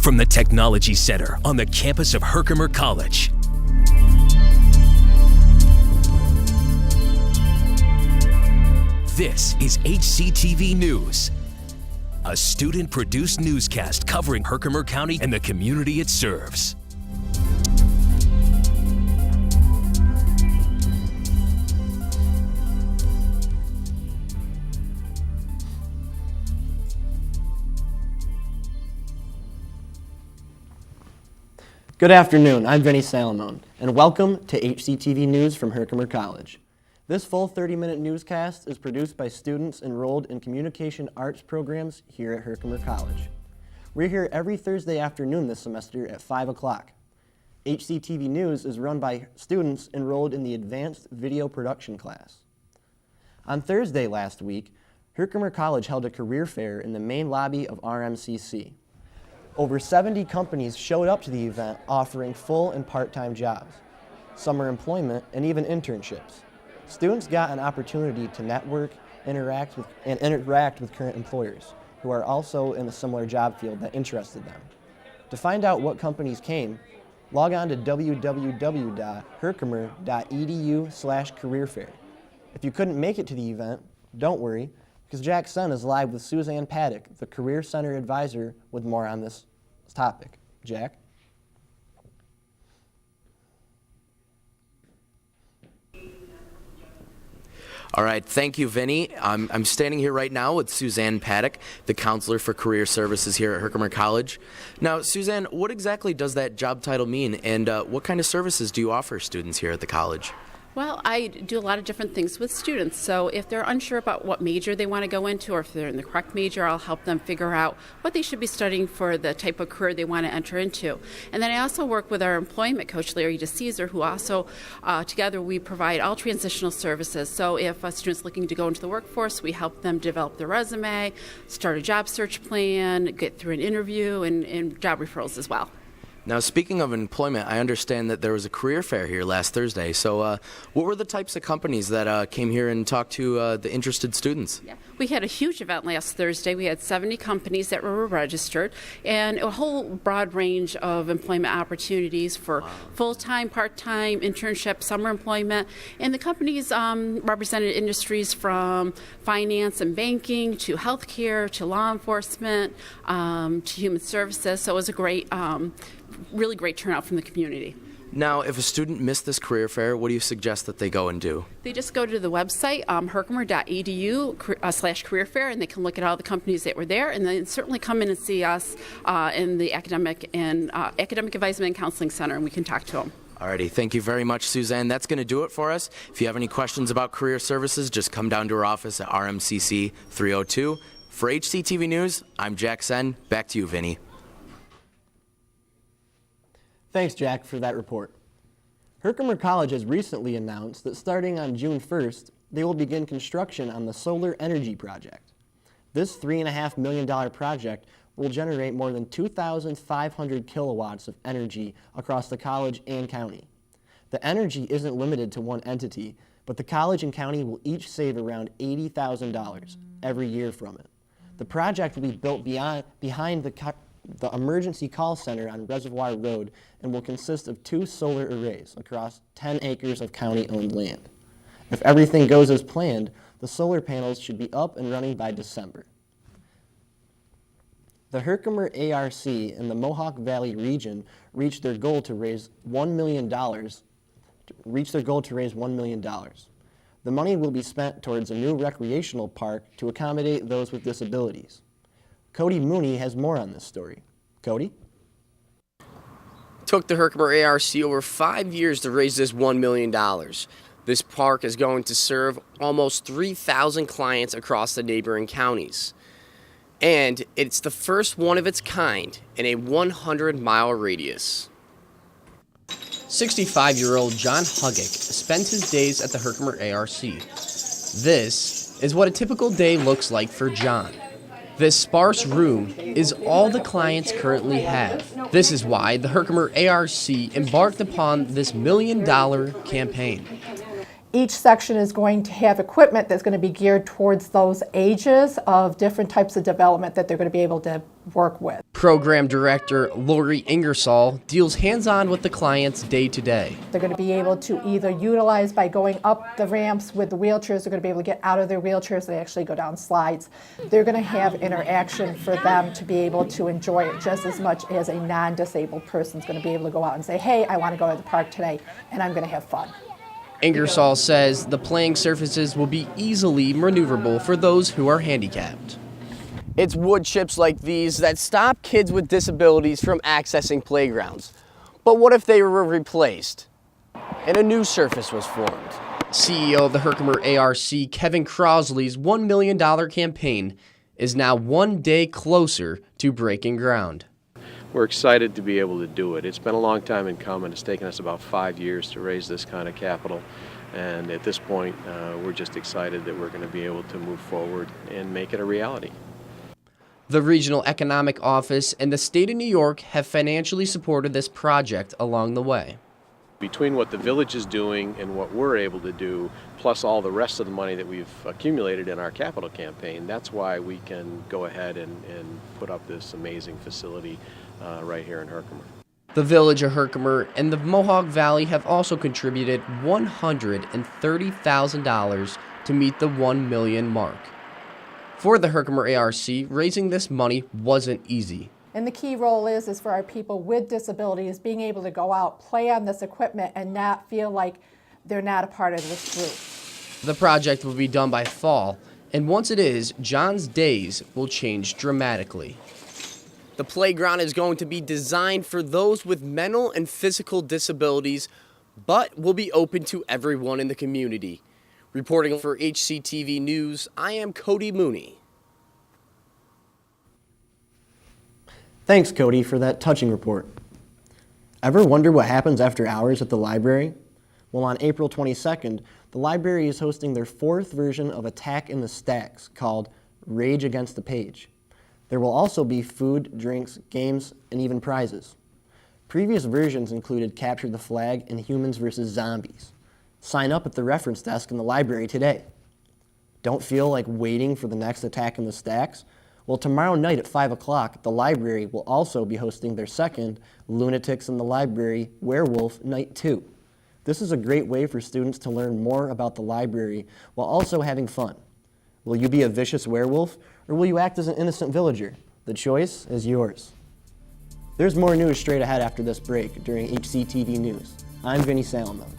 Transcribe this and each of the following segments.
from the Technology Center on the campus of Herkimer College. This is HCTV News, a student-produced newscast covering Herkimer County and the community it serves. Good afternoon, I'm Vinny Salamone, and welcome to HCTV News from Herkimer College. This full 30-minute newscast is produced by students enrolled in communication arts programs here at Herkimer College. We're here every Thursday afternoon this semester at 5 o'clock. HCTV News is run by students enrolled in the Advanced Video Production class. On Thursday last week, Herkimer College held a career fair in the main lobby of RMCC. Over 70 companies showed up to the event offering full and part-time jobs, summer employment, and even internships. Students got an opportunity to network, interact with current employers who are also in a similar job field that interested them. To find out what companies came, log on to www.herkimer.edu/careerfair. If you couldn't make it to the event, don't worry, because Jack Sen is live with Suzanne Paddock, the Career Center advisor, with more on this topic. Jack? All right, thank you, Vinny. I'm standing here right now with Suzanne Paddock, the counselor for career services here at Herkimer College. Now, Suzanne, what exactly does that job title mean, and what kind of services do you offer students here at the college? Well, I do a lot of different things with students. So if they're unsure about what major they want to go into, or if they're in the correct major, I'll help them figure out what they should be studying for the type of career they want to enter into. And then I also work with our employment coach, Larry DeCesar, who also, together we provide all transitional services. So if a student's looking to go into the workforce, we help them develop their resume, start a job search plan, get through an interview, and job referrals as well. Now, speaking of employment, I understand that there was a career fair here last Thursday. So what were the types of companies that came here and talked to the interested students? Yeah. We had a huge event last Thursday. We had 70 companies that were registered and a whole broad range of employment opportunities for full-time, part-time, internship, summer employment. And the companies represented industries from finance and banking to healthcare to law enforcement to human services. So it was a great really great turnout from the community. Now, if a student missed this career fair, what do you suggest that they go and do? They just go to the website, herkimer.edu/career fair, and they can look at all the companies that were there, and then certainly come in and see us in the Academic Advisement and Counseling Center, and we can talk to them. Alrighty, thank you very much, Suzanne. That's going to do it for us. If you have any questions about career services, just come down to our office at RMCC 302. For HCTV News, I'm Jack Sen. Back to you, Vinny. Thanks, Jack, for that report. Herkimer College has recently announced that starting on June 1st, they will begin construction on the Solar Energy Project. This $3.5 million project will generate more than 2,500 kilowatts of energy across the college and county. The energy isn't limited to one entity, but the college and county will each save around $80,000 every year from it. The project will be built behind the emergency call center on Reservoir Road and will consist of 2 solar arrays across 10 acres of county-owned land. If everything goes as planned, the solar panels should be up and running by December. The Herkimer ARC in the Mohawk Valley region reached their goal to raise $1 million. The money will be spent towards a new recreational park to accommodate those with disabilities. Cody Mooney has more on this story. Cody? Took the Herkimer ARC over 5 years to raise this $1 million. This park is going to serve almost 3,000 clients across the neighboring counties. And it's the first one of its kind in a 100-mile radius. 65-year-old John Huggick spends his days at the Herkimer ARC. This is what a typical day looks like for John. This sparse room is all the clients currently have. This is why the Herkimer ARC embarked upon this $1 million campaign. Each section is going to have equipment that's going to be geared towards those ages of different types of development that they're going to be able to work with. Program Director Lori Ingersoll deals hands-on with the clients day to day. They're going to be able to either utilize by going up the ramps with the wheelchairs, they're going to be able to get out of their wheelchairs, they actually go down slides. They're going to have interaction for them to be able to enjoy it just as much as a non-disabled person's going to be able to go out and say, hey, I want to go to the park today and I'm going to have fun. Ingersoll says the playing surfaces will be easily maneuverable for those who are handicapped. It's wood chips like these that stop kids with disabilities from accessing playgrounds. But what if they were replaced and a new surface was formed? CEO of the Herkimer ARC, Kevin Crosley's $1 million campaign is now one day closer to breaking ground. We're excited to be able to do it. It's been a long time in coming. It's taken us about 5 years to raise this kind of capital. And at this point, we're just excited that we're going to be able to move forward and make it a reality. The Regional Economic Office and the state of New York have financially supported this project along the way. Between what the village is doing and what we're able to do, plus all the rest of the money that we've accumulated in our capital campaign, that's why we can go ahead and put up this amazing facility right here in Herkimer. The village of Herkimer and the Mohawk Valley have also contributed $130,000 to meet the $1 million mark. For the Herkimer ARC, raising this money wasn't easy. And the key role is for our people with disabilities being able to go out, play on this equipment, and not feel like they're not a part of this group. The project will be done by fall, and once it is, John's days will change dramatically. The playground is going to be designed for those with mental and physical disabilities, but will be open to everyone in the community. Reporting for HCTV News, I am Cody Mooney. Thanks, Cody, for that touching report. Ever wonder what happens after hours at the library? Well, on April 22nd, the library is hosting their 4th version of Attack in the Stacks called Rage Against the Page. There will also be food, drinks, games, and even prizes. Previous versions included Capture the Flag and Humans vs. Zombies. Sign up at the reference desk in the library today. Don't feel like waiting for the next Attack in the Stacks? Well, tomorrow night at 5 o'clock, the library will also be hosting their 2nd Lunatics in the Library Werewolf Night 2. This is a great way for students to learn more about the library while also having fun. Will you be a vicious werewolf, or will you act as an innocent villager? The choice is yours. There's more news straight ahead after this break during HCTV News. I'm Vinny Salomon.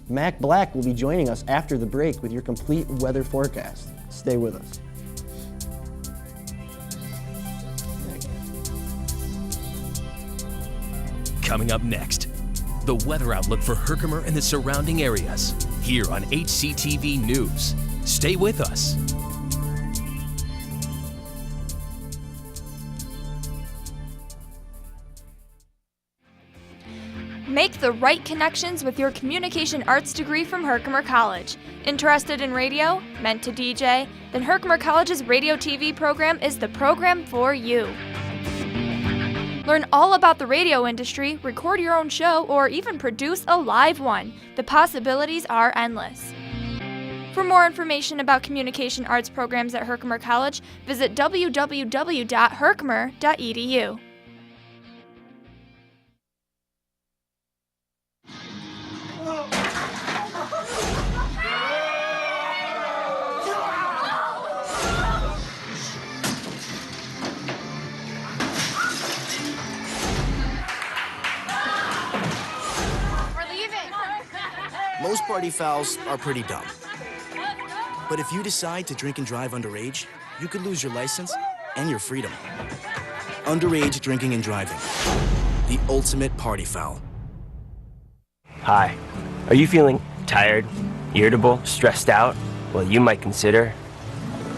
Mac Black will be joining us after the break with your complete weather forecast. Stay with us. Coming up next, the weather outlook for Herkimer and the surrounding areas, here on HCTV News. Stay with us. Make the right connections with your communication arts degree from Herkimer College. Interested in radio? Meant to DJ? Then Herkimer College's radio TV program is the program for you. Learn all about the radio industry, record your own show, or even produce a live one. The possibilities are endless. For more information about communication arts programs at Herkimer College, visit www.herkimer.edu. Most party fouls are pretty dumb. But if you decide to drink and drive underage, you could lose your license and your freedom. Underage drinking and driving. The ultimate party foul. Hi. Are you feeling tired, irritable, stressed out? Well, you might consider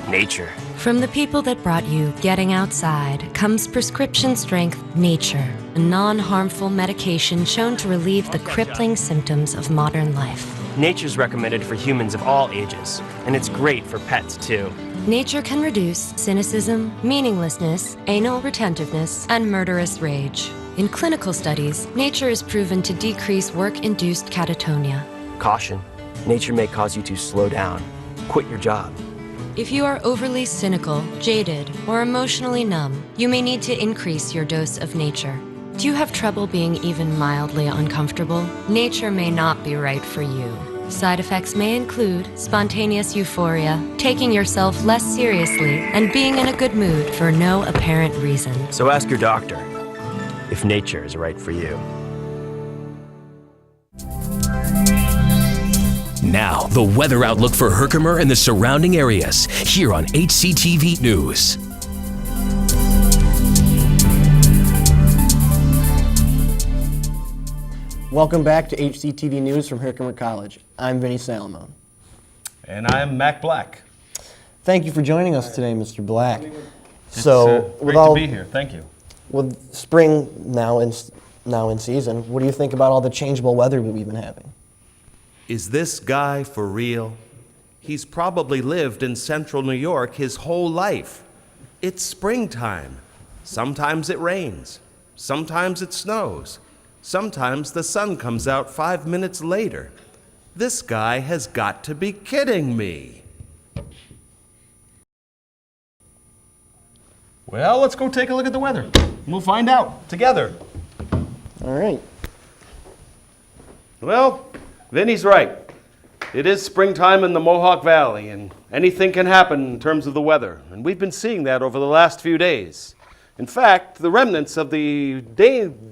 nature. From the people that brought you Getting Outside comes prescription strength Nature, a non-harmful medication shown to relieve the crippling symptoms of modern life. Nature's recommended for humans of all ages, and it's great for pets too. Nature can reduce cynicism, meaninglessness, anal retentiveness, and murderous rage. In clinical studies, Nature is proven to decrease work-induced catatonia. Caution. Nature may cause you to slow down, quit your job, If you are overly cynical, jaded, or emotionally numb, you may need to increase your dose of nature. Do you have trouble being even mildly uncomfortable? Nature may not be right for you. Side effects may include spontaneous euphoria, taking yourself less seriously, and being in a good mood for no apparent reason. So ask your doctor if nature is right for you. Now, the weather outlook for Herkimer and the surrounding areas, here on HCTV News. Welcome back to HCTV News from Herkimer College. I'm Vinny Salomon. And I'm Mac Black. Thank you for joining us today, Mr. Black. It's great to be here. Thank you. With spring now in season, what do you think about all the changeable weather we've been having? Is this guy for real? He's probably lived in central New York his whole life. It's springtime. Sometimes it rains. Sometimes it snows. Sometimes the sun comes out 5 minutes later. This guy has got to be kidding me. Well, let's go take a look at the weather. We'll find out together. All right. Well, Vinny's right. It is springtime in the Mohawk Valley, and anything can happen in terms of the weather. And we've been seeing that over the last few days. In fact, the remnants of the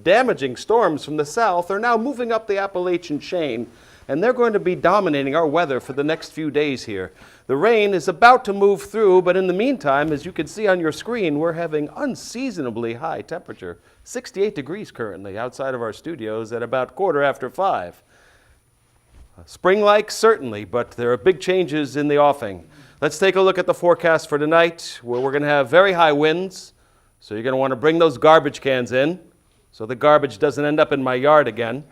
damaging storms from the south are now moving up the Appalachian chain, and they're going to be dominating our weather for the next few days here. The rain is about to move through, but in the meantime, as you can see on your screen, we're having unseasonably high temperature. 68 degrees currently outside of our studios at about 5:15. Spring-like, certainly, but there are big changes in the offing. Let's take a look at the forecast for tonight, where we're going to have very high winds. So you're going to want to bring those garbage cans in so the garbage doesn't end up in my yard again.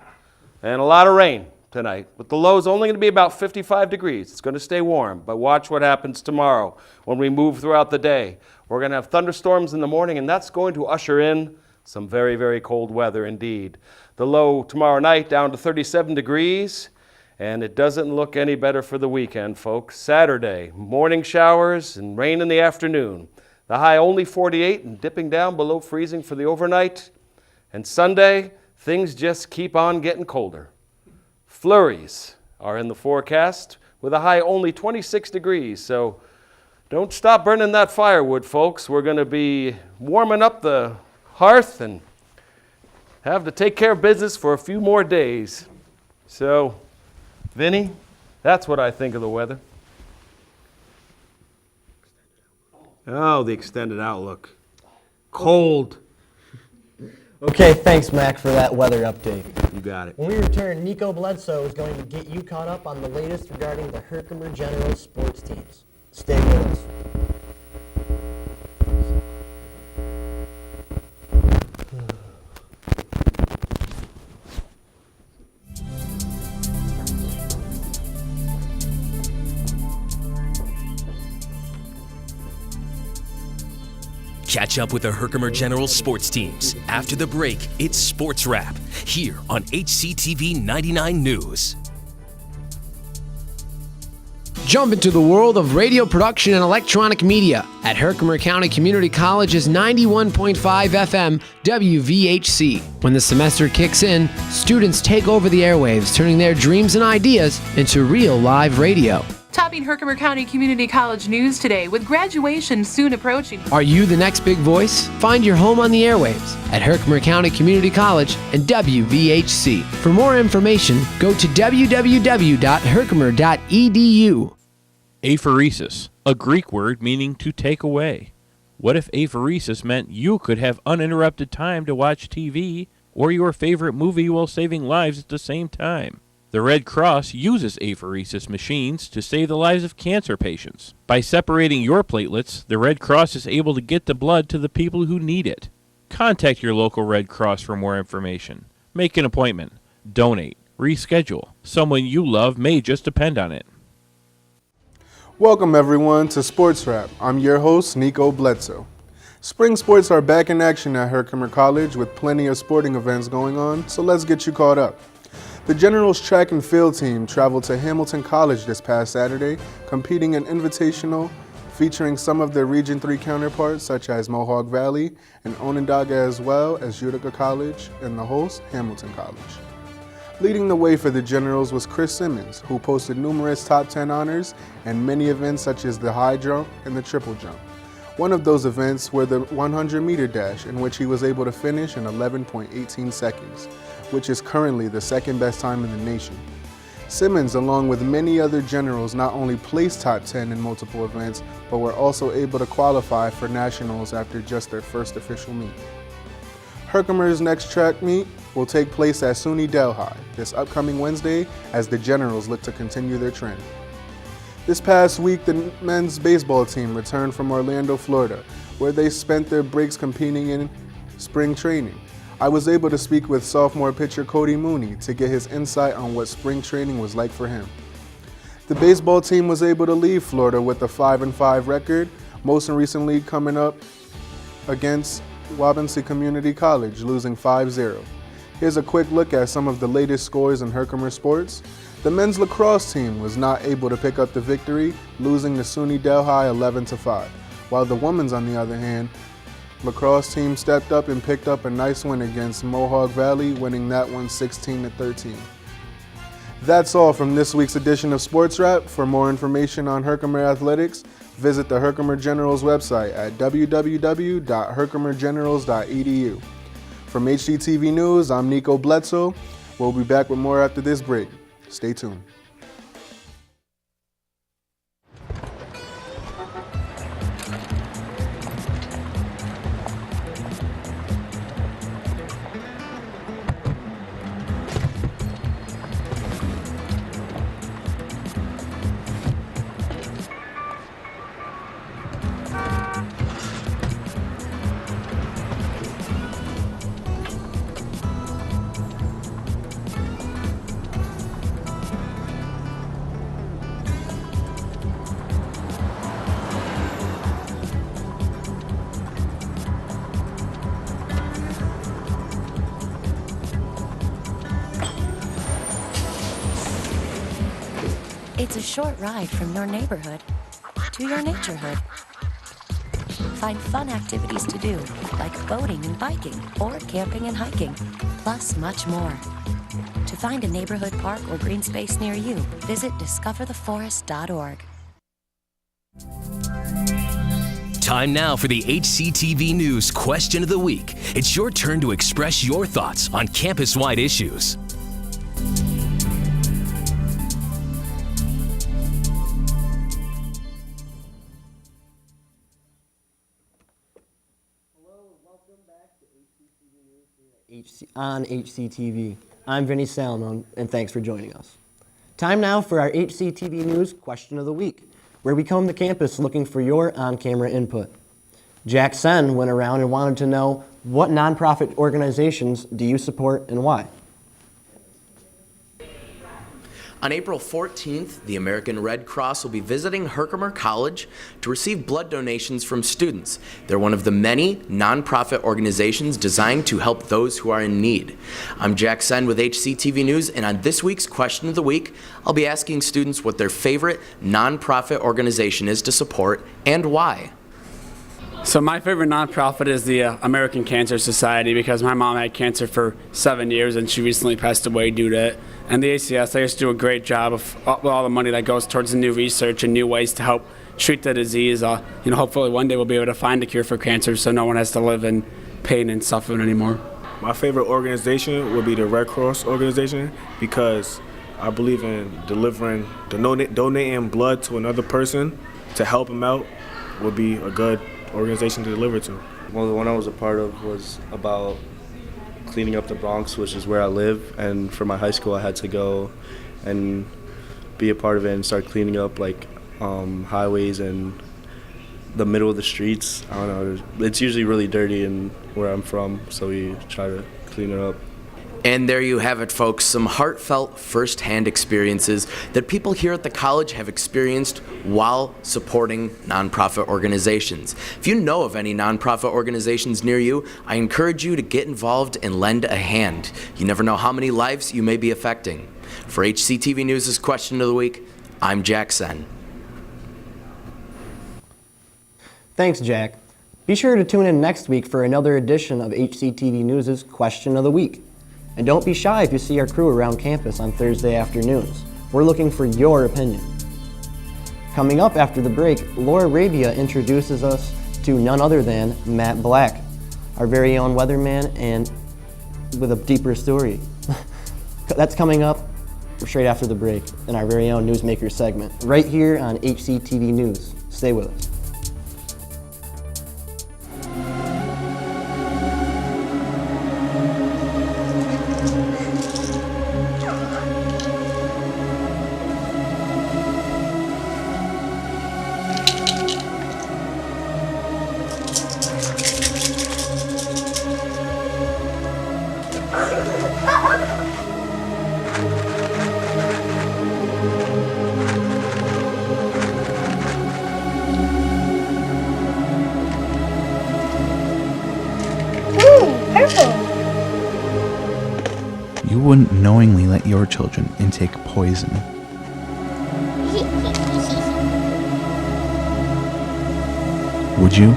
And a lot of rain tonight, with the lows only going to be about 55 degrees. It's going to stay warm, but watch what happens tomorrow when we move throughout the day. We're going to have thunderstorms in the morning, and that's going to usher in some very, very cold weather indeed. The low tomorrow night down to 37 degrees, and it doesn't look any better for the weekend, folks. Saturday, morning showers and rain in the afternoon. The high only 48 and dipping down below freezing for the overnight. And Sunday, things just keep on getting colder. Flurries are in the forecast with a high only 26 degrees. So don't stop burning that firewood, folks. We're going to be warming up the hearth and have to take care of business for a few more days. So, Vinny, that's what I think of the weather. Oh, the extended outlook. Cold. Okay, thanks, Mac, for that weather update. You got it. When we return, Nico Bledsoe is going to get you caught up on the latest regarding the Herkimer General sports teams. Stay with us. Catch up with the Herkimer General sports teams. After the break, it's Sports Wrap, here on HCTV 99 News. Jump into the world of radio production and electronic media at Herkimer County Community College's 91.5 FM WVHC. When the semester kicks in, students take over the airwaves, turning their dreams and ideas into real live radio. Topping Herkimer County Community College news today with graduation soon approaching. Are you the next big voice? Find your home on the airwaves at Herkimer County Community College and WVHC. For more information, go to www.herkimer.edu. Aphoresis, a Greek word meaning to take away. What if aphoresis meant you could have uninterrupted time to watch TV or your favorite movie while saving lives at the same time? The Red Cross uses aphoresis machines to save the lives of cancer patients. By separating your platelets, the Red Cross is able to get the blood to the people who need it. Contact your local Red Cross for more information. Make an appointment. Donate. Reschedule. Someone you love may just depend on it. Welcome everyone to Sports Wrap. I'm your host, Nico Bledsoe. Spring sports are back in action at Herkimer College with plenty of sporting events going on, so let's get you caught up. The Generals track and field team traveled to Hamilton College this past Saturday, competing in invitational featuring some of their Region 3 counterparts such as Mohawk Valley and Onondaga, as well as Utica College and the host, Hamilton College. Leading the way for the Generals was Chris Simmons, who posted numerous top 10 honors and many events such as the high jump and the triple jump. One of those events were the 100-meter dash, in which he was able to finish in 11.18 seconds, which is currently the second best time in the nation. Simmons, along with many other Generals, not only placed top 10 in multiple events, but were also able to qualify for nationals after just their first official meet. Herkimer's next track meet will take place at SUNY Delhi this upcoming Wednesday as the Generals look to continue their trend. This past week, the men's baseball team returned from Orlando, Florida, where they spent their breaks competing in spring training. I was able to speak with sophomore pitcher Cody Mooney to get his insight on what spring training was like for him. The baseball team was able to leave Florida with a 5-5 record, most recently coming up against Waubonsee Community College, losing 5-0. Here's a quick look at some of the latest scores in Herkimer sports. The men's lacrosse team was not able to pick up the victory, losing to SUNY Delhi 11-5, while the women's, on the other hand, lacrosse team stepped up and picked up a nice win against Mohawk Valley, winning that one 16-13. That's all from this week's edition of Sports Wrap. For more information on Herkimer athletics, visit the Herkimer Generals website at www.herkimergenerals.edu. From HCTV News, I'm Nico Bledsoe. We'll be back with more after this break. Stay tuned. It's a short ride from your neighborhood to your naturehood. Find fun activities to do, like boating and biking, or camping and hiking, plus much more. To find a neighborhood park or green space near you, visit discovertheforest.org. Time now for the HCTV News Question of the Week. It's your turn to express your thoughts on campus-wide issues. On HCTV. I'm Vinny Salomon, and thanks for joining us. Time now for our HCTV News Question of the Week, where we comb the campus looking for your on-camera input. Jack Sen went around and wanted to know, what nonprofit organizations do you support and why? On April 14th, the American Red Cross will be visiting Herkimer College to receive blood donations from students. They're one of the many nonprofit organizations designed to help those who are in need. I'm Jack Sen with HCTV News, and on this week's Question of the Week, I'll be asking students what their favorite nonprofit organization is to support and why. So my favorite nonprofit is the American Cancer Society, because my mom had cancer for 7 years and she recently passed away due to it. And the ACS, they just do a great job of all the money that goes towards the new research and new ways to help treat the disease. Hopefully one day we'll be able to find a cure for cancer so no one has to live in pain and suffering anymore. My favorite organization would be the Red Cross organization, because I believe in donating blood to another person to help them out would be a good organization to deliver to. Well, the one I was a part of was about cleaning up the Bronx, which is where I live, and for my high school I had to go and be a part of it and start cleaning up highways and the middle of the streets. I don't know, it's usually really dirty in where I'm from, so we try to clean it up. And there you have it, folks, some heartfelt first-hand experiences that people here at the college have experienced while supporting nonprofit organizations. If you know of any nonprofit organizations near you, I encourage you to get involved and lend a hand. You never know how many lives you may be affecting. For HCTV News' Question of the Week, I'm Jack Sen. Thanks, Jack. Be sure to tune in next week for another edition of HCTV News' Question of the Week. And don't be shy if you see our crew around campus on Thursday afternoons. We're looking for your opinion. Coming up after the break, Laura Rabia introduces us to none other than Matt Black, our very own weatherman, and with a deeper story. That's coming up straight after the break in our very own Newsmaker segment, right here on HCTV News. Stay with us. You wouldn't knowingly let your children intake poison. Would you?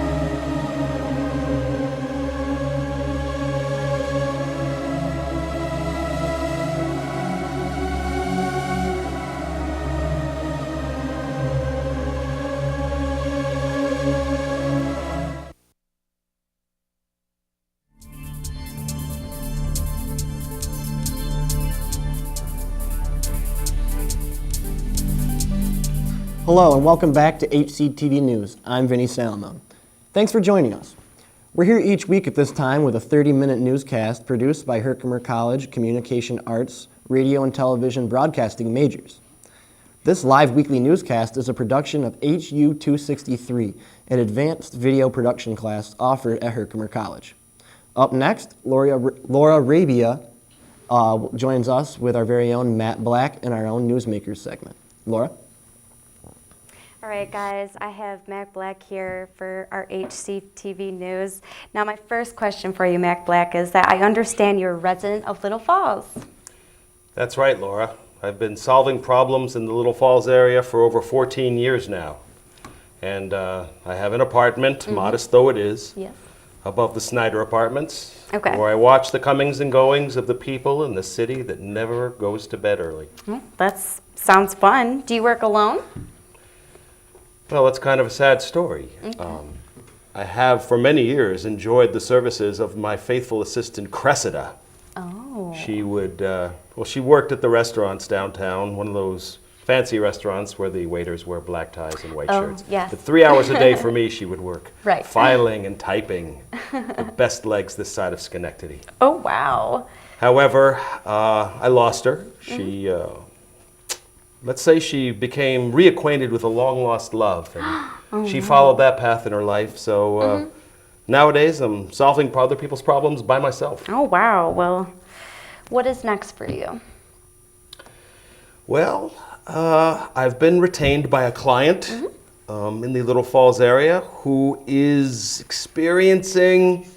Hello and welcome back to HCTV News. I'm Vinny Salomon. Thanks for joining us. We're here each week at this time with a 30-minute newscast produced by Herkimer College Communication Arts, Radio and Television Broadcasting majors. This live weekly newscast is a production of HU 263, an advanced video production class offered at Herkimer College. Up next, Laura Rabia joins us with our very own Matt Black in our own Newsmakers segment. Laura? All right, guys, I have Mac Black here for our HCTV News. Now, my first question for you, Mac Black, is that I understand you're a resident of Little Falls. That's right, Laura. I've been solving problems in the Little Falls area for over 14 years now. And I have an apartment, modest though it is, Yes. above the Snyder Apartments, Okay. where I watch the comings and goings of the people in the city that never goes to bed early. That sounds fun. Do you work alone? Well, it's kind of a sad story. Okay. I have for many years enjoyed the services of my faithful assistant Cressida. Oh. She would, she worked at the restaurants downtown, one of those fancy restaurants where the waiters wear black ties and white shirts. Yes. But 3 hours a day for me she would work. Right. Filing and typing. The best legs this side of Schenectady. Oh, wow. However, I lost her. She, let's say she became reacquainted with a long-lost love. And she followed that path in her life. So nowadays I'm solving other people's problems by myself. Oh, wow. Well, what is next for you? Well, I've been retained by a client in the Little Falls area who is experiencing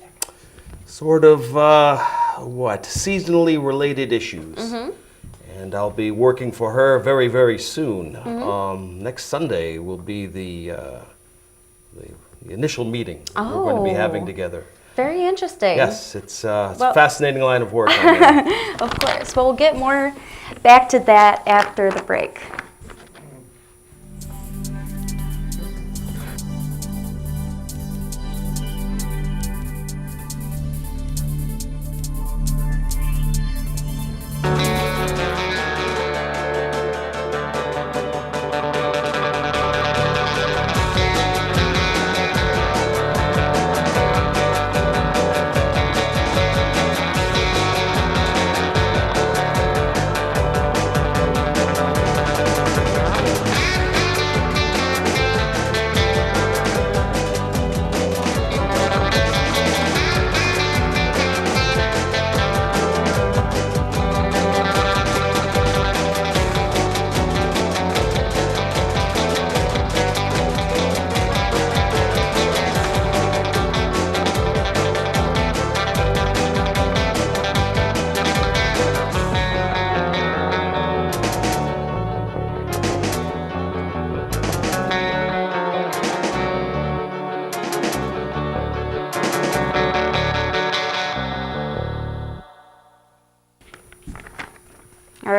sort of, seasonally related issues. And I'll be working for her very, very soon. Next Sunday will be the initial meeting we're going to be having together. Very interesting. Yes, it's a fascinating line of work. Of course. Well, we'll get more back to that after the break.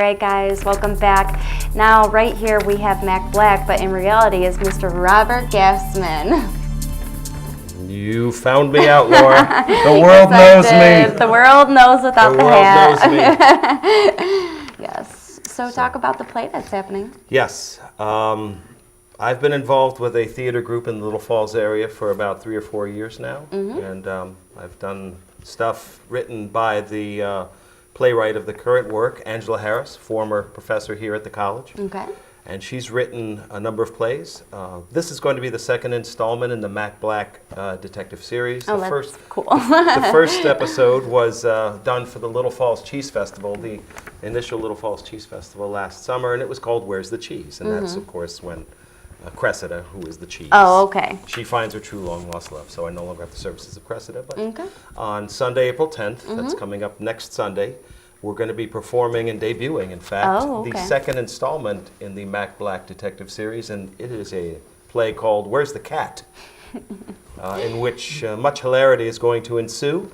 right, guys, welcome back. Now, right here we have Mac Black, but in reality is Mr. Robert Gassman. You found me out, Laura. The world knows me. The world knows without the hat. The world knows me. Yes. So talk about the play that's happening. Yes. I've been involved with a theater group in the Little Falls area for about 3 or 4 years now. And I've done stuff written by the playwright of the current work, Angela Harris, former professor here at the college. Okay. And she's written a number of plays. This is going to be the second installment in the Mac Black detective series. Oh, the that's first, cool. The first episode was done for the Little Falls Cheese Festival, the initial Little Falls Cheese Festival last summer, and it was called Where's the Cheese? And that's, of course, when Cressida, who is the cheese. Oh, okay. She finds her true long-lost love, so I no longer have the services of Cressida. But Okay. on Sunday, April 10th, that's coming up next Sunday, we're going to be performing and debuting, in fact, the second installment in the Mac Black detective series, and it is a play called Where's the Cat? In which much hilarity is going to ensue.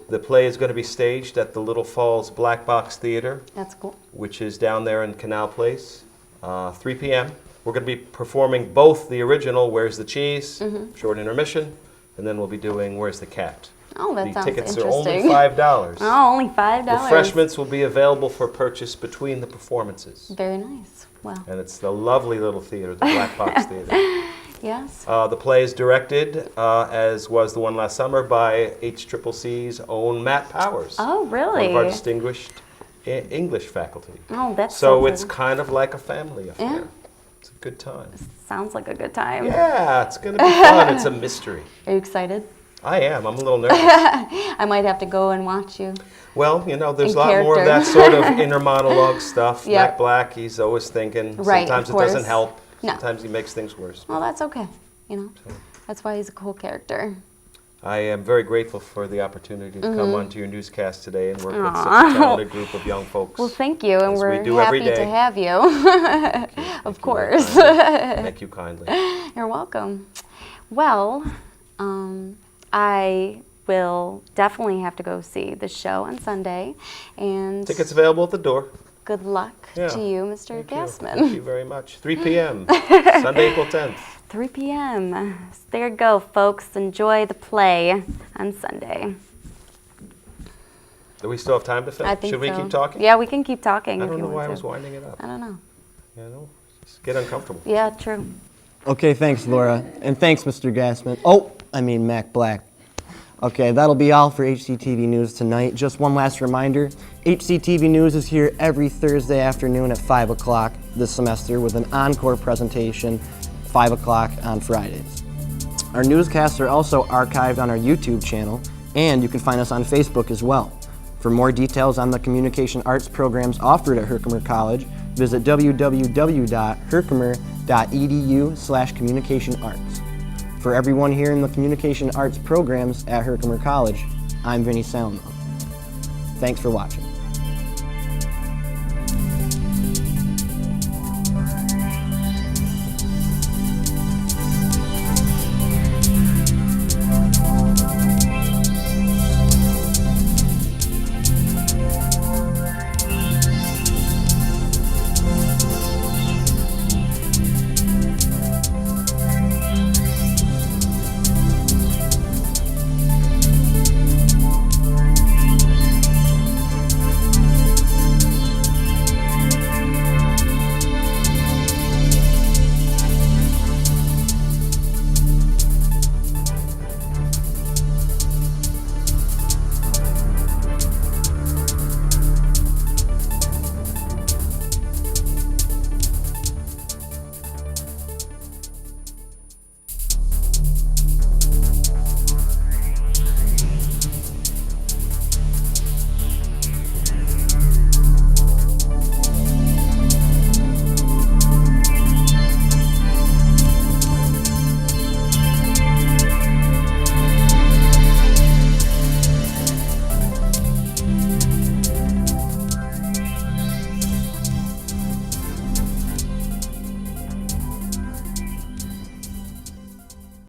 The play is going to be staged at the Little Falls Black Box Theater. That's cool. Which is down there in Canal Place, 3 p.m. We're going to be performing both the original Where's the Cheese, short intermission, and then we'll be doing Where's the Cat? Oh, that sounds tickets interesting. are only $5. Oh, only $5. Refreshments will be available for purchase between the performances. Very nice. Wow. And it's the lovely little theater, the Black Box Theater. Yes. The play is directed, as was the one last summer, by HCCC's own Matt Powers. Oh, really? One of our distinguished English faculty. Oh, that's so it's kind of like a family affair. Yeah. It's a good time. Sounds like a good time. Yeah, it's going to be fun. It's a mystery. Are you excited? I am. I'm a little nervous. I might have to go and watch you. Well, you know, there's In a lot more of that character. sort of inner monologue stuff. Yep. Mac Black, he's always thinking. Right, Sometimes of it doesn't course. help. No. Sometimes he makes things worse. Well, that's okay. You know, that's why he's a cool character. I am very grateful for the opportunity to come onto your newscast today and work with such Aw. a talented group of young folks. Well, thank you, and as we're we do every happy to day. have you. Of course. Thank you kindly. You're welcome. Well, I will definitely have to go see the show on Sunday, and Tickets available at the door. good luck Yeah. to you, Mr. Gassman. Thank you very much. 3 p.m. Sunday, April 10th. 3 p.m. There you go, folks. Enjoy the play on Sunday. Do we still have time to finish? I think Should we so. keep talking? Yeah, we can keep talking. I if don't you know why I want was to. winding it up. I don't know. You know, just get uncomfortable. Yeah, true. Okay, thanks, Laura. And thanks, Mr. Gassman. Oh, I mean Mac Black. Okay, that'll be all for HCTV News tonight. Just one last reminder, HCTV News is here every Thursday afternoon at 5 o'clock this semester with an encore presentation, 5 o'clock on Fridays. Our newscasts are also archived on our YouTube channel, and you can find us on Facebook as well. For more details on the communication arts programs offered at Herkimer College, visit www.herkimer.edu/communicationarts. For everyone here in the communication arts programs at Herkimer College, I'm Vinny Salomon. Thanks for watching.